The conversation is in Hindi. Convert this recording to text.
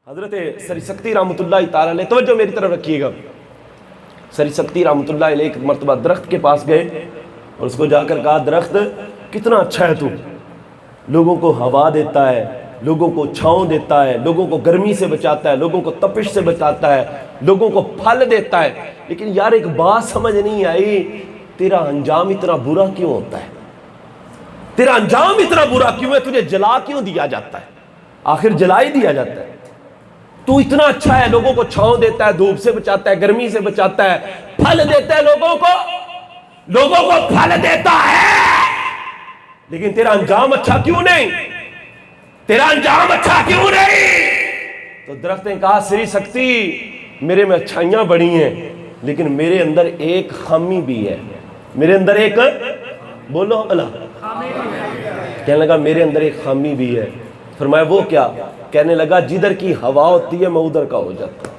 हजरत सरीसक्ती रहमतुल्लाह ताला अलैह, तवज्जो मेरी तरफ रखिएगा। सरीसक्ती रहमतुल्लाह अलैह एक मरतबा दरख्त के पास गए और उसको जाकर कहा, दरख्त कितना अच्छा है तू, लोगों को हवा देता है, लोगों को छांव देता है, लोगों को गर्मी से बचाता है, लोगों को तपिश से बचाता है, लोगों को फल देता है, लेकिन यार एक बात समझ नहीं आई, तेरा अंजाम इतना बुरा क्यों होता है? तेरा अंजाम इतना बुरा क्यों है? तुझे जला क्यों दिया जाता है? आखिर जला ही दिया जाता है। तू इतना अच्छा है, लोगों को छांव देता है, धूप से बचाता है, गर्मी से बचाता है, फल देता है, लोगों को फल देता है, लेकिन तेरा अंजाम अच्छा क्यों नहीं? तेरा अंजाम अच्छा क्यों नहीं? तो दरख्त ने कहा, सरीसक्ती मेरे में अच्छाइयां बड़ी हैं, लेकिन मेरे अंदर एक खामी भी है। मेरे अंदर एक, बोलो अल्लाह, कहने लगा मेरे अंदर एक खामी भी है। फरमाया वो क्या? कहने लगा जिधर की हवा होती है मैं उधर का हो जाता हूं।